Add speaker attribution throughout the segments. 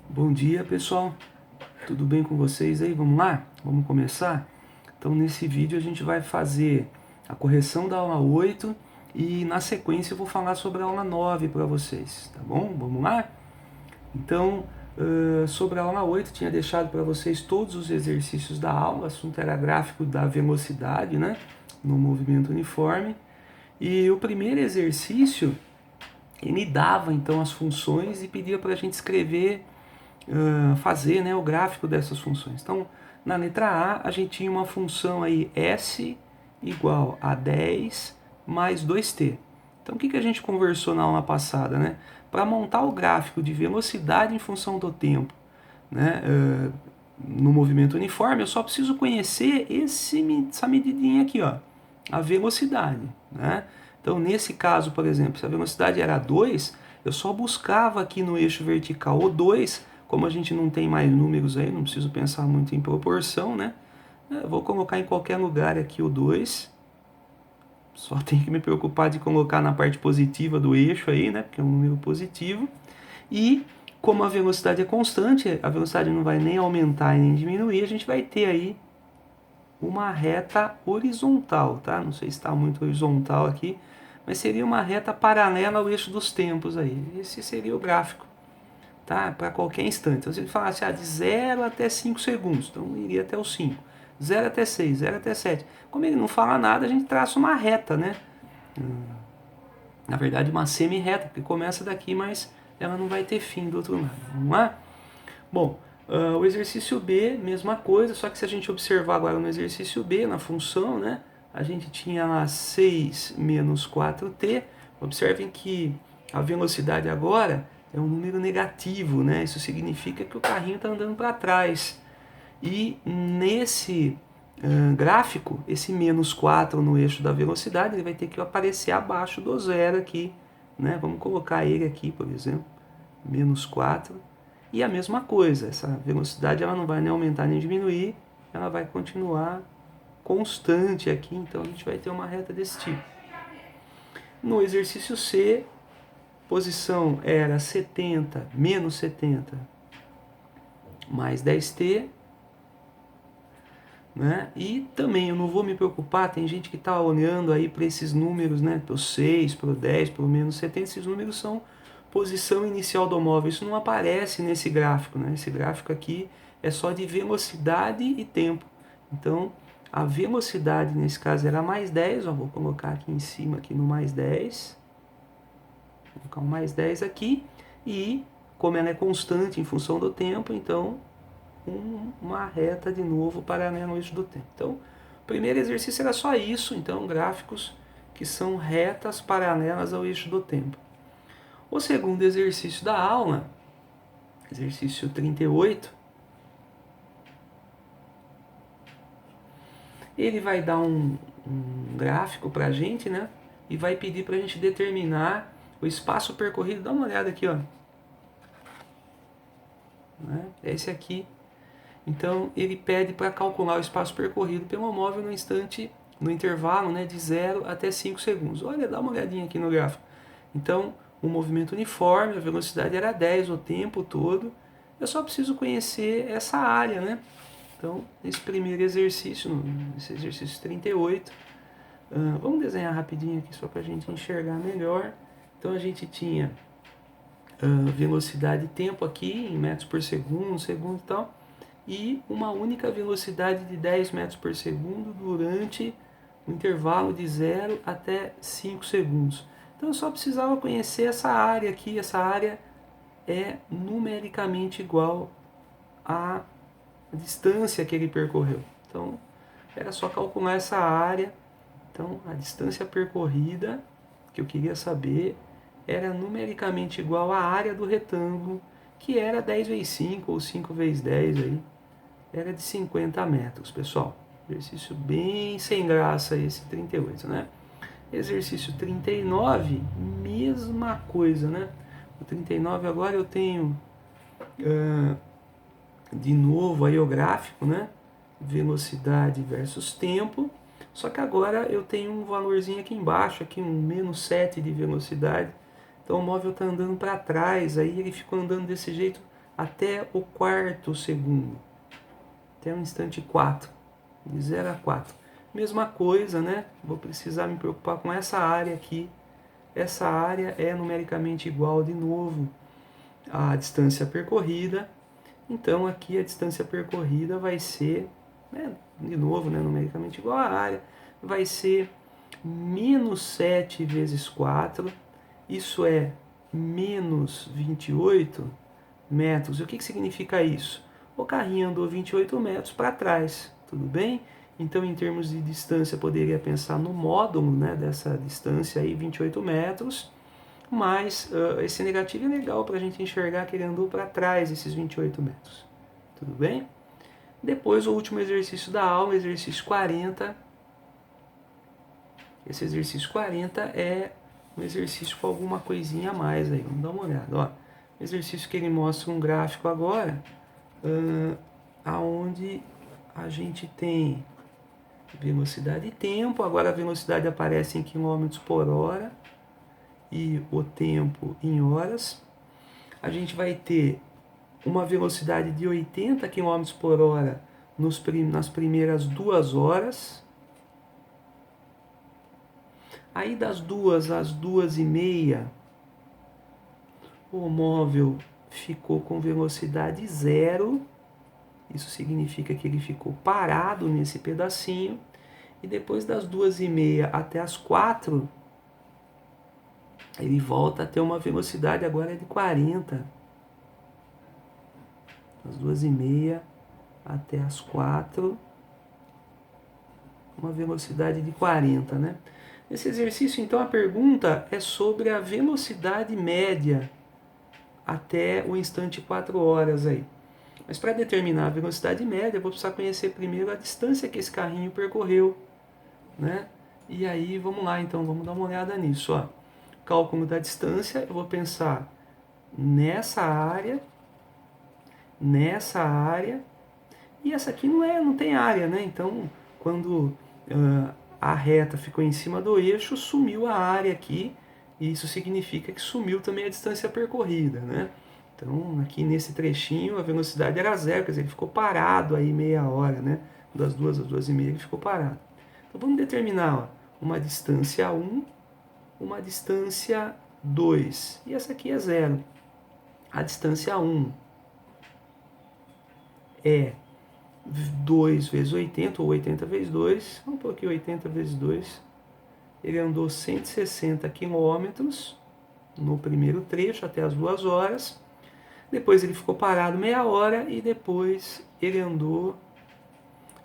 Speaker 1: Bom dia, pessoal. Tudo bem com vocês aí? Vamos lá? Vamos começar? Então, nesse vídeo a gente vai fazer a correção da aula 8 e na sequência eu vou falar sobre a aula 9 para vocês, tá bom? Vamos lá? Então, sobre a aula 8, tinha deixado para vocês todos os exercícios da aula. O assunto era gráfico da velocidade, né? No movimento uniforme. E o primeiro exercício, ele dava então as funções e pedia para a gente escrever fazer, né, o gráfico dessas funções. Então, na letra A, a gente tinha uma função aí S igual a 10 mais 2t. Então, o que a gente conversou na aula passada, né? Para montar o gráfico de velocidade em função do tempo, né, no movimento uniforme, eu só preciso conhecer essa medidinha aqui, ó, a velocidade, né? Então, nesse caso, por exemplo, se a velocidade era 2, eu só buscava aqui no eixo vertical o 2. Como a gente não tem mais números aí, não preciso pensar muito em proporção, né? Eu vou colocar em qualquer lugar aqui o 2. Só tenho que me preocupar de colocar na parte positiva do eixo aí, né? Porque é um número positivo. E como a velocidade é constante, a velocidade não vai nem aumentar nem diminuir, a gente vai ter aí uma reta horizontal, tá? Não sei se está muito horizontal aqui, mas seria uma reta paralela ao eixo dos tempos aí. Esse seria o gráfico, tá? Para qualquer instante. Então, se ele falasse de 0 até 5 segundos, então iria até os 5. 0 até 6, 0 até 7. Como ele não fala nada, a gente traça uma reta, né? Na verdade, uma semi-reta, porque começa daqui, mas ela não vai ter fim do outro lado. Vamos lá? Bom, o exercício B, mesma coisa, só que se a gente observar agora no exercício B, na função, né? A gente tinha lá 6 menos 4t. Observem que a velocidade agora é um número negativo, né? Isso significa que o carrinho está andando para trás. E nesse gráfico, esse menos 4 no eixo da velocidade, ele vai ter que aparecer abaixo do zero aqui, né? Vamos colocar ele aqui, por exemplo, menos 4. E a mesma coisa, essa velocidade ela não vai nem aumentar nem diminuir, ela vai continuar constante aqui, então a gente vai ter uma reta desse tipo. No exercício C, posição era 70 menos 70 mais 10t, né? E também eu não vou me preocupar, tem gente que está olhando aí para esses números, né? Para o 6, para o 10, para o menos 70, esses números são posição inicial do móvel, isso não aparece nesse gráfico, né? Esse gráfico aqui é só de velocidade e tempo. Então, a velocidade nesse caso era mais 10, ó, vou colocar aqui em cima, aqui no mais 10. Vou colocar um mais 10 aqui, e como ela é constante em função do tempo, então uma reta de novo paralela ao eixo do tempo. Então, o primeiro exercício era só isso, então gráficos que são retas paralelas ao eixo do tempo. O segundo exercício da aula, exercício 38, ele vai dar um gráfico para a gente, né? E vai pedir para a gente determinar o espaço percorrido. Dá uma olhada aqui, ó. Né? É esse aqui. Então, ele pede para calcular o espaço percorrido pelo móvel no instante, no intervalo, né, de 0 até 5 segundos. Olha, dá uma olhadinha aqui no gráfico. Então, o movimento uniforme, a velocidade era 10 o tempo todo. Eu só preciso conhecer essa área, né? Então, nesse primeiro exercício, nesse exercício 38, vamos desenhar rapidinho aqui só para a gente enxergar melhor. Então, a gente tinha velocidade e tempo aqui em metros por segundo, segundo e tal, e uma única velocidade de 10 metros por segundo durante um intervalo de 0 até 5 segundos. Então eu só precisava conhecer essa área aqui, essa área é numericamente igual à distância que ele percorreu. Então era só calcular essa área. Então a distância percorrida que eu queria saber era numericamente igual à área do retângulo, que era 10 vezes 5 ou 5 vezes 10 aí. Era de 50 metros, pessoal. Exercício bem sem graça esse 38, né? Exercício 39, mesma coisa, né? O 39 agora eu tenho de novo aí o gráfico, né? Velocidade versus tempo. Só que agora eu tenho um valorzinho aqui embaixo, aqui um menos 7 de velocidade. Então o móvel está andando para trás, aí ele ficou andando desse jeito até o quarto segundo, até o instante 4, de 0 a 4. Mesma coisa, né? Vou precisar me preocupar com essa área aqui. Essa área é numericamente igual, de novo, à distância percorrida. Então, aqui a distância percorrida vai ser, né, de novo, né, numericamente igual à área, vai ser menos 7 vezes 4, isso é menos 28 metros. E o que significa isso? O carrinho andou 28 metros para trás, tudo bem? Então, em termos de distância, eu poderia pensar no módulo, né, dessa distância aí, 28 metros, mas esse negativo é legal para a gente enxergar que ele andou para trás esses 28 metros, tudo bem? Depois, o último exercício da aula, exercício 40. Esse exercício 40 é um exercício com alguma coisinha a mais aí, vamos dar uma olhada. Ó, exercício que ele mostra um gráfico agora, aonde a gente tem velocidade e tempo. Agora a velocidade aparece em quilômetros por hora e o tempo em horas. A gente vai ter uma velocidade de 80 km por hora nas primeiras 2 horas. Aí das 2 às 2h30, o móvel ficou com velocidade 0. Isso significa que ele ficou parado nesse pedacinho. E depois das 2h30 até as 4, ele volta a ter uma velocidade agora de 40. Das 2h30 até as 4, uma velocidade de 40, né? Nesse exercício, então, a pergunta é sobre a velocidade média até o instante 4 horas aí. Mas para determinar a velocidade média, eu vou precisar conhecer primeiro a distância que esse carrinho percorreu, né? E aí, vamos lá, então, vamos dar uma olhada nisso, ó. Cálculo da distância, eu vou pensar nessa área, e essa aqui não tem área, né? Então, quando a reta ficou em cima do eixo, sumiu a área aqui, e isso significa que sumiu também a distância percorrida, né? Então, aqui nesse trechinho, a velocidade era 0, quer dizer, ele ficou parado aí meia hora, né? Das 2 às 2h30 ele ficou parado. Então, vamos determinar, ó, uma distância 1, uma distância 2, e essa aqui é 0. A distância 1 é 2 vezes 80, ou 80 vezes 2, vamos pôr aqui 80 vezes 2, ele andou 160 quilômetros no primeiro trecho, até as 2 horas, depois ele ficou parado meia hora, e depois ele andou,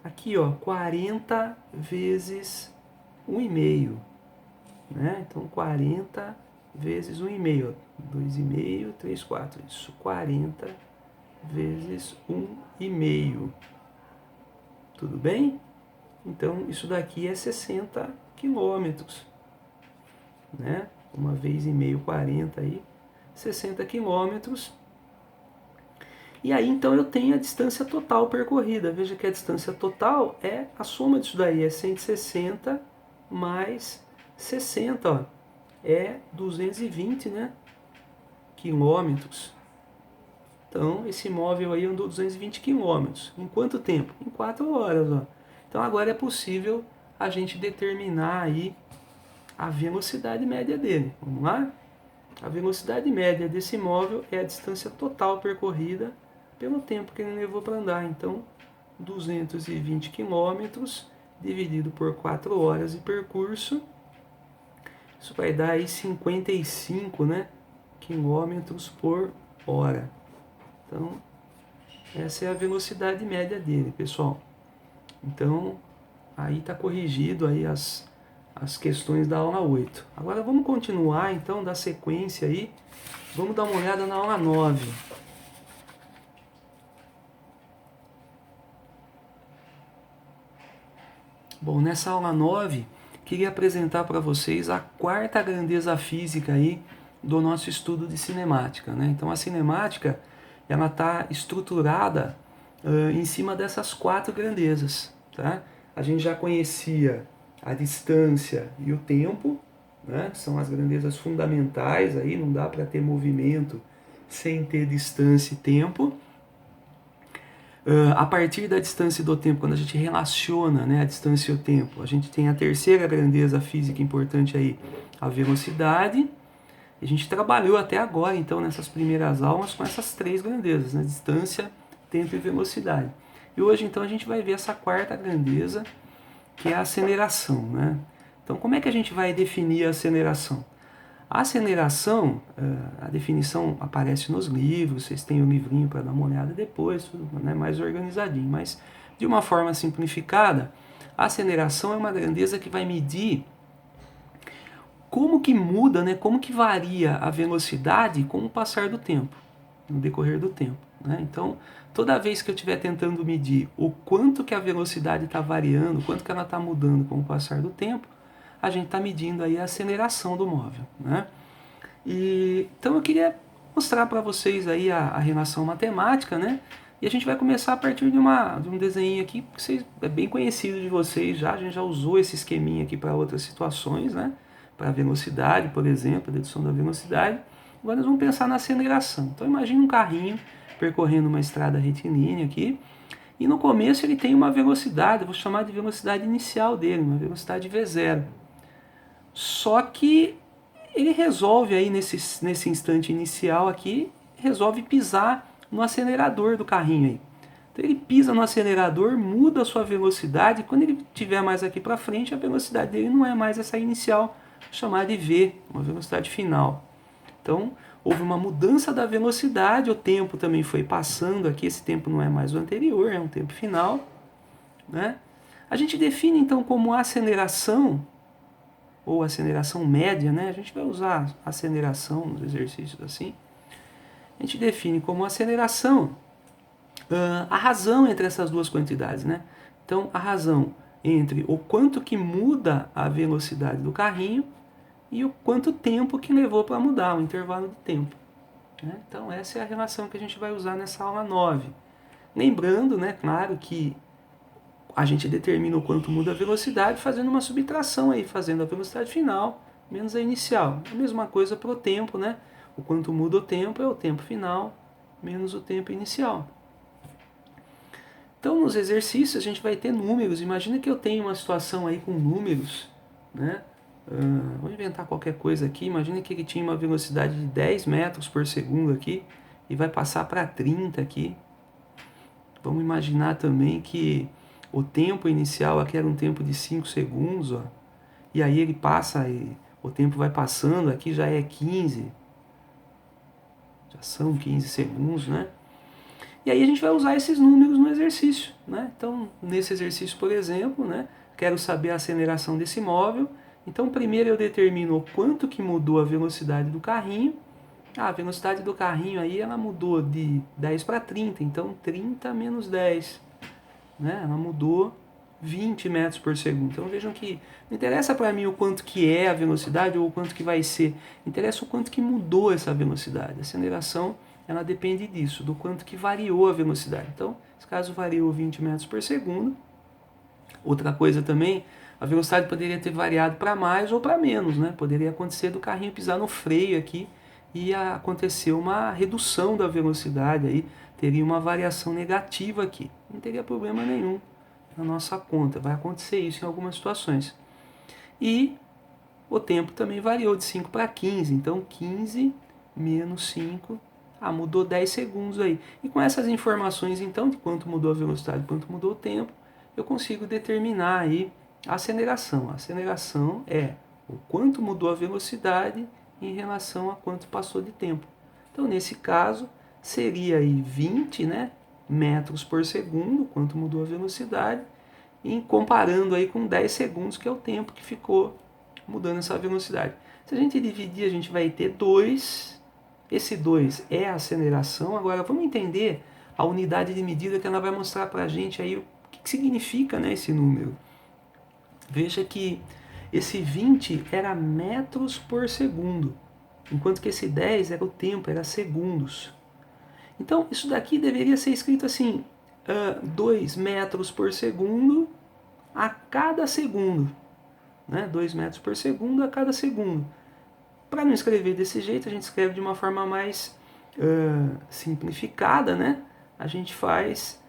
Speaker 1: aqui ó, 40 vezes 1,5, né? Então 40 vezes 1,5, 2,5, 3, 4, isso, 40 vezes 1,5. Tudo bem? Então, isso daqui é 60 quilômetros, né? Uma vez e meio, 40 aí, 60 quilômetros. E aí, então, eu tenho a distância total percorrida. Veja que a distância total é a soma disso daí, é 160 mais 60, ó. É 220, né? Quilômetros. Então, esse móvel aí andou 220 quilômetros. Em quanto tempo? Em 4 horas, ó. Então, agora é possível a gente determinar aí a velocidade média dele. Vamos lá? A velocidade média desse móvel é a distância total percorrida pelo tempo que ele levou para andar. Então, 220 quilômetros dividido por 4 horas de percurso, isso vai dar aí 55, né, quilômetros por hora. Então, essa é a velocidade média dele, pessoal. Então, aí está corrigido aí as questões da aula 8. Agora vamos continuar, então, da sequência aí. Vamos dar uma olhada na aula 9. Bom, nessa aula 9, queria apresentar para vocês a quarta grandeza física aí do nosso estudo de cinemática, né? Então, a cinemática, ela está estruturada em cima dessas 4 grandezas, tá? A gente já conhecia a distância e o tempo, né? Que são as grandezas fundamentais aí, não dá para ter movimento sem ter distância e tempo. A partir da distância e do tempo, quando a gente relaciona, né, a distância e o tempo, a gente tem a terceira grandeza física importante aí, a velocidade. A gente trabalhou até agora, então, nessas primeiras aulas com essas três grandezas, né, distância, tempo e velocidade. E hoje, então, a gente vai ver essa quarta grandeza, que é a aceleração, né? Então, como é que a gente vai definir a aceleração? A aceleração, a definição aparece nos livros, vocês têm o livrinho para dar uma olhada depois, tudo, né, mais organizadinho, mas de uma forma simplificada, a aceleração é uma grandeza que vai medir como que muda, né, como que varia a velocidade com o passar do tempo, no decorrer do tempo. Né? Então, toda vez que eu estiver tentando medir o quanto que a velocidade está variando, o quanto que ela está mudando com o passar do tempo, a gente está medindo aí a aceleração do móvel. Né? Então eu queria mostrar para vocês aí a relação matemática, né? E a gente vai começar a partir de um desenho aqui que é bem conhecido de vocês já. A gente já usou esse esqueminha aqui para outras situações, né? Para a velocidade, por exemplo, a dedução da velocidade. Agora nós vamos pensar na aceleração. Então imagine um carrinho percorrendo uma estrada retilínea aqui. E no começo ele tem uma velocidade, eu vou chamar de velocidade inicial dele, uma velocidade V0. Só que ele resolve aí nesse instante inicial aqui, resolve pisar no acelerador do carrinho aí. Então ele pisa no acelerador, muda a sua velocidade, quando ele estiver mais aqui para frente, a velocidade dele não é mais essa inicial, chamada de V, uma velocidade final. Então houve uma mudança da velocidade, o tempo também foi passando aqui, esse tempo não é mais o anterior, é um tempo final. Né? A gente define então como aceleração ou aceleração média, né? A gente vai usar aceleração nos exercícios assim. A gente define como aceleração a razão entre essas duas quantidades, né? Então, a razão entre o quanto que muda a velocidade do carrinho e o quanto tempo que levou para mudar, o intervalo de tempo. Né? Então, essa é a relação que a gente vai usar nessa aula 9. Lembrando, né, claro, que a gente determina o quanto muda a velocidade fazendo uma subtração aí, fazendo a velocidade final menos a inicial. A mesma coisa para o tempo, né? O quanto muda o tempo é o tempo final menos o tempo inicial. Então, nos exercícios a gente vai ter números. Imagina que eu tenho uma situação aí com números, né? Vou inventar qualquer coisa aqui. Imagina que ele tinha uma velocidade de 10 metros por segundo aqui e vai passar para 30 aqui. Vamos imaginar também que o tempo inicial aqui era um tempo de 5 segundos, ó, e aí ele passa, e o tempo vai passando, aqui já é 15, já são 15 segundos, né? E aí a gente vai usar esses números no exercício, né? Então, nesse exercício, por exemplo, né, quero saber a aceleração desse móvel, então primeiro eu determino o quanto que mudou a velocidade do carrinho. A velocidade do carrinho aí ela mudou de 10 para 30, então 30 menos 10. Né? Ela mudou 20 metros por segundo. Então vejam que não interessa para mim o quanto que é a velocidade ou o quanto que vai ser. Interessa o quanto que mudou essa velocidade. A aceleração ela depende disso, do quanto que variou a velocidade. Então, nesse caso variou 20 metros por segundo. Outra coisa também, a velocidade poderia ter variado para mais ou para menos. Né? Poderia acontecer do carrinho pisar no freio aqui e acontecer uma redução da velocidade aí, teria uma variação negativa aqui. Não teria problema nenhum na nossa conta. Vai acontecer isso em algumas situações. E o tempo também variou de 5 para 15. Então 15 menos 5, mudou 10 segundos aí. E com essas informações então, de quanto mudou a velocidade, quanto mudou o tempo, eu consigo determinar aí a aceleração. A aceleração é o quanto mudou a velocidade em relação a quanto passou de tempo. Então, nesse caso, seria aí 20, né, metros por segundo, quanto mudou a velocidade, e comparando aí com 10 segundos, que é o tempo que ficou mudando essa velocidade. Se a gente dividir, a gente vai ter 2. Esse 2 é a aceleração. Agora, vamos entender a unidade de medida que ela vai mostrar para a gente aí o que significa, né, esse número. Veja que esse 20 era metros por segundo, enquanto que esse 10 era o tempo, era segundos. Então, isso daqui deveria ser escrito assim, 2 metros por segundo a cada segundo. Né? 2 metros por segundo a cada segundo. Para não escrever desse jeito, a gente escreve de uma forma mais simplificada, né? A gente faz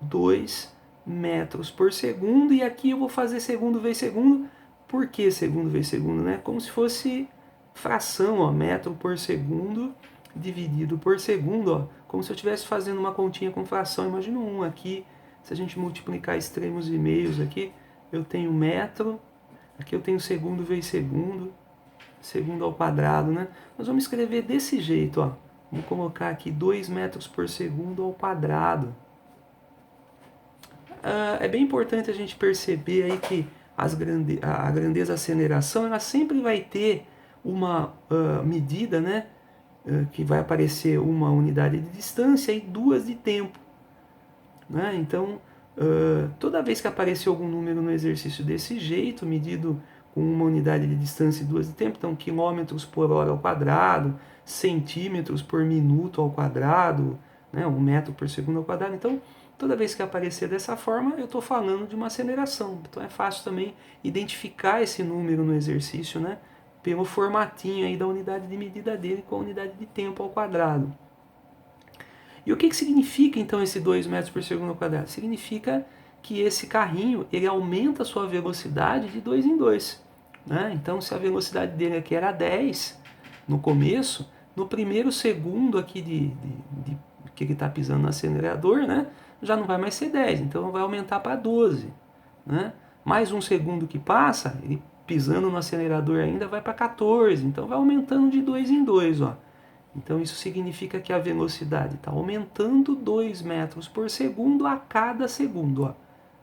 Speaker 1: 2 metros por segundo, e aqui eu vou fazer segundo vezes segundo. Por que segundo vezes segundo, né? Como se fosse fração, ó, metro por segundo dividido por segundo, ó, como se eu estivesse fazendo uma continha com fração. Imagina um aqui, se a gente multiplicar extremos e meios aqui, eu tenho metro, aqui eu tenho segundo vezes segundo, segundo ao quadrado, né? Nós vamos escrever desse jeito, ó. Vamos colocar aqui 2 metros por segundo ao quadrado. É bem importante a gente perceber aí que a grandeza aceleração, ela sempre vai ter uma medida, né? Que vai aparecer uma unidade de distância e duas de tempo, né? Então, toda vez que aparecer algum número no exercício desse jeito, medido com uma unidade de distância e duas de tempo, então quilômetros por hora ao quadrado, centímetros por minuto ao quadrado, né, 1 metro por segundo ao quadrado. Então, toda vez que aparecer dessa forma, eu estou falando de uma aceleração. Então é fácil também identificar esse número no exercício, né, pelo formatinho aí da unidade de medida dele com a unidade de tempo ao quadrado. E o que significa então esse 2 metros por segundo ao quadrado? Significa que esse carrinho ele aumenta a sua velocidade de 2 em 2. Né? Então, se a velocidade dele aqui era 10 no começo, no primeiro segundo aqui que ele está pisando no acelerador, né, já não vai mais ser 10, então vai aumentar para 12. Né? Mais um segundo que passa, ele pisando no acelerador ainda vai para 14, então vai aumentando de 2 em 2. Ó. Então isso significa que a velocidade está aumentando 2 metros por segundo a cada segundo. Ó.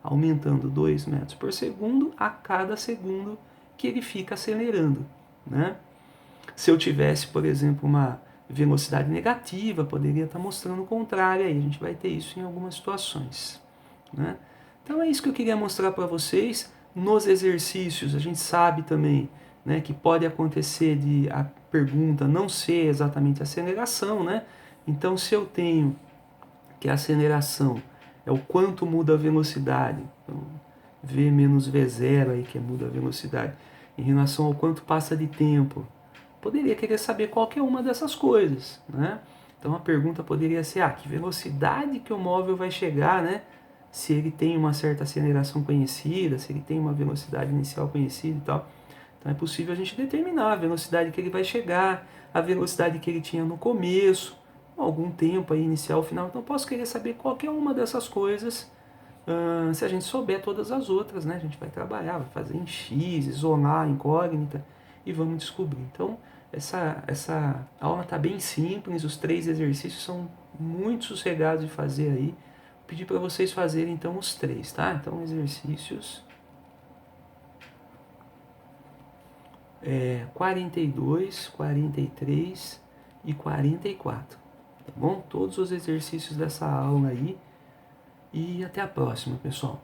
Speaker 1: Aumentando 2 metros por segundo a cada segundo que ele fica acelerando. Né? Se eu tivesse, por exemplo, uma velocidade negativa, poderia estar mostrando o contrário. Aí a gente vai ter isso em algumas situações. Né? Então é isso que eu queria mostrar para vocês. Nos exercícios a gente sabe também, né, que pode acontecer de a pergunta não ser exatamente aceleração, né? Então se eu tenho que a aceleração é o quanto muda a velocidade, então, V menos V0 aí que muda a velocidade, em relação ao quanto passa de tempo, poderia querer saber qualquer uma dessas coisas, né? Então a pergunta poderia ser, que velocidade que o móvel vai chegar, né? Se ele tem uma certa aceleração conhecida, se ele tem uma velocidade inicial conhecida e tal. Então é possível a gente determinar a velocidade que ele vai chegar, a velocidade que ele tinha no começo, algum tempo aí, inicial, final. Então eu posso querer saber qualquer uma dessas coisas, se a gente souber todas as outras, né? A gente vai trabalhar, vai fazer em X, isolar, incógnita e vamos descobrir. Então essa aula está bem simples, os 3 exercícios são muito sossegados de fazer aí. Vou pedir para vocês fazerem então os 3, tá? Então exercícios 42, 43 e 44, tá bom? Todos os exercícios dessa aula aí. E até a próxima, pessoal.